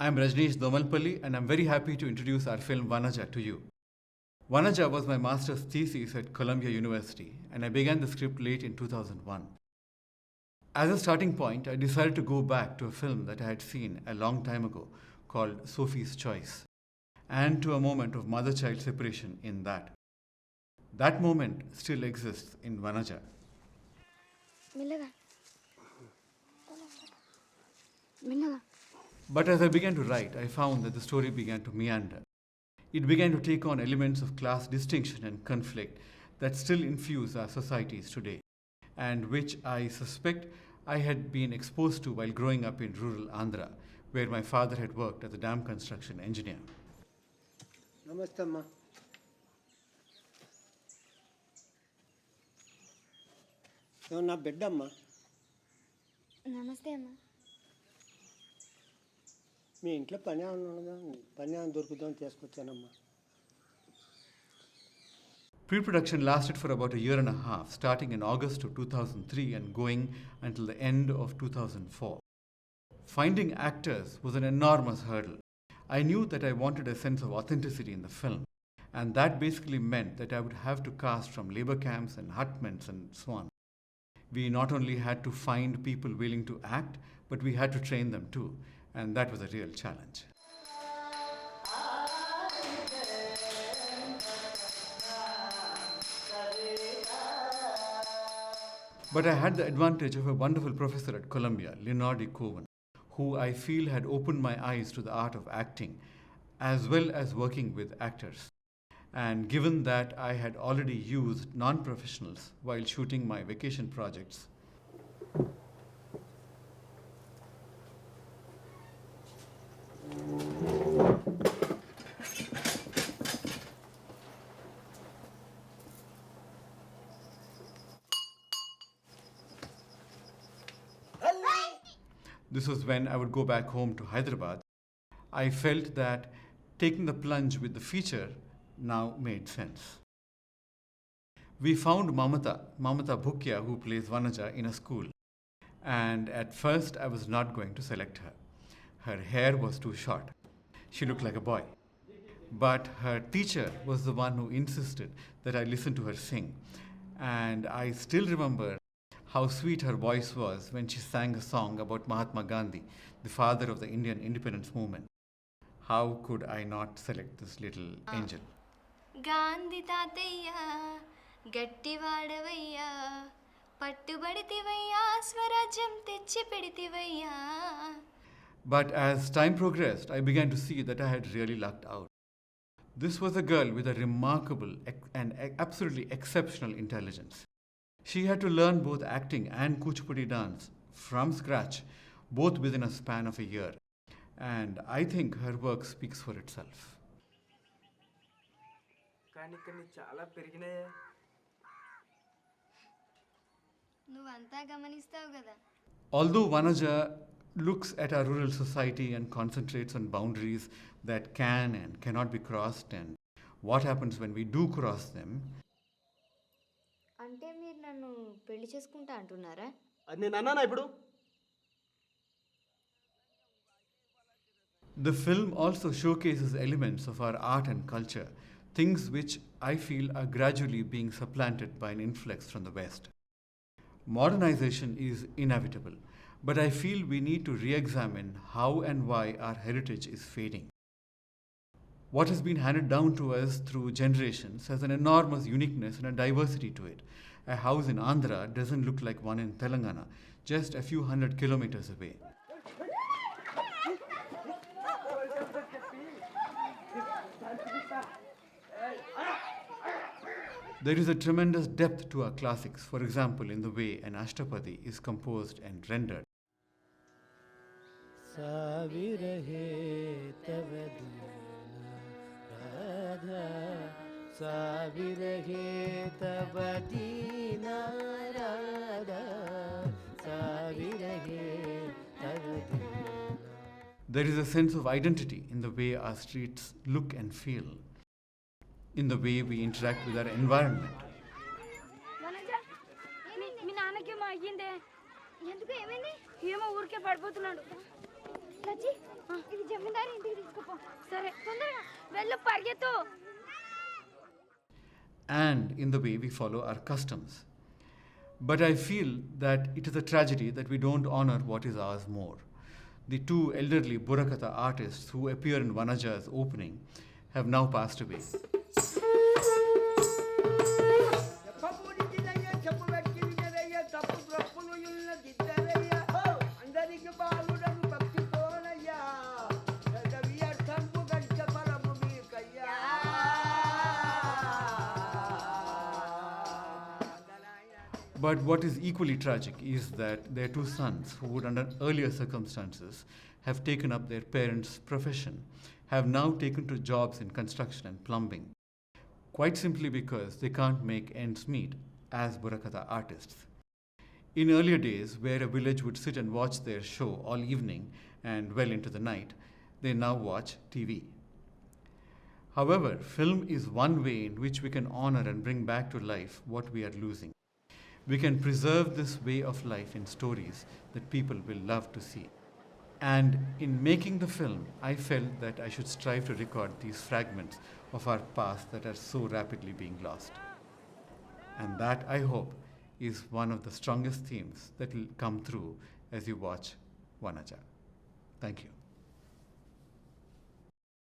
I'm Rajnesh Domalpalli, and I'm very happy to introduce our film Wanaja to you. Wanaja was my master's thesis at Columbia University, and I began the script late in 2001. As a starting point, I decided to go back to a film that I had seen a long time ago called Sophie's Choice, and to a moment of mother-child separation in that. That moment still exists in Wanaja. But as I began to write, I found that the story began to meander. It began to take on elements of class distinction and conflict that still infuse our societies today, and which I suspect I had been exposed to while growing up in rural Andhra, where my father had worked as a dam construction engineer. Namaste, Amma. Na bedda, Amma. Namaste, Amma. మీ ఇంట్లో పని ఏమైనా దొరుకుతుందని తీసుకొచ్చానమ్మా. Pre-production lasted for about a year and a half, starting in August of 2003 and going until the end of 2004. Finding actors was an enormous hurdle. I knew that I wanted a sense of authenticity in the film, and that basically meant that I would have to cast from labor camps and hutments and so on. We not only had to find people willing to act, but we had to train them too, and that was a real challenge. But I had the advantage of a wonderful professor at Columbia, Leonard Cohen, who I feel had opened my eyes to the art of acting, as well as working with actors. And given that I had already used non-professionals while shooting my vacation projects, this was when I would go back home to Hyderabad. I felt that taking the plunge with the feature now made sense. We found Mamatha Bhukya, who plays Wanaja, in a school. And at first I was not going to select her. Her hair was too short. She looked like a boy. But her teacher was the one who insisted that I listen to her sing. And I still remember how sweet her voice was when she sang a song about Mahatma Gandhi, the father of the Indian independence movement. How could I not select this little angel? Gandhi tatayya gatti vaadavayya pattu paditivayya swarajyam techi peditivayya. But as time progressed, I began to see that I had really lucked out. This was a girl with a remarkable and absolutely exceptional intelligence. She had to learn both acting and Kuchipudi dance from scratch, both within a span of a year. And I think her work speaks for itself. Although Waнаja looks at our rural society and concentrates on boundaries that can and cannot be crossed and what happens when we do cross them, అంటే మీరు నన్ను పెళ్లి చేసుకుంటా అంటున్నారా? అది నేను అన్నానా ఇప్పుడు? The film also showcases elements of our art and culture, things which I feel are gradually being supplanted by an influx from the West. Modernization is inevitable, but I feel we need to re-examine how and why our heritage is fading. What has been handed down to us through generations has an enormous uniqueness and a diversity to it. A house in Andhra doesn't look like one in Telangana, just a few hundred kilometers away. There is a tremendous depth to our classics, for example, in the way an Ashtapadi is composed and rendered. There is a sense of identity in the way our streets look and feel, in the way we interact with our environment. మీ నాన్నకేమో అయ్యిందే ఎందుకు ఏమైంది ఏమో ఊరికే పడిపోతున్నాడు సచి ఇది జమీందారి ఇంటికి తీసుకుపో సరే తొందరగా వెళ్ళు పరిగెత్తు and in the way we follow our customs. But I feel that it is a tragedy that we don't honor what is ours more. The two elderly Burakatha artists who appear in Vanaja's opening have now passed away. But what is equally tragic is that their two sons, who would under earlier circumstances have taken up their parents' profession, have now taken to jobs in construction and plumbing, quite simply because they can't make ends meet as Burakatha artists. In earlier days, where a village would sit and watch their show all evening and well into the night, they now watch TV. However, film is one way in which we can honor and bring back to life what we are losing. We can preserve this way of life in stories that people will love to see. And in making the film, I felt that I should strive to record these fragments of our past that are so rapidly being lost. And that, I hope, is one of the strongest themes that will come through as you watch Waнаja. Thank you.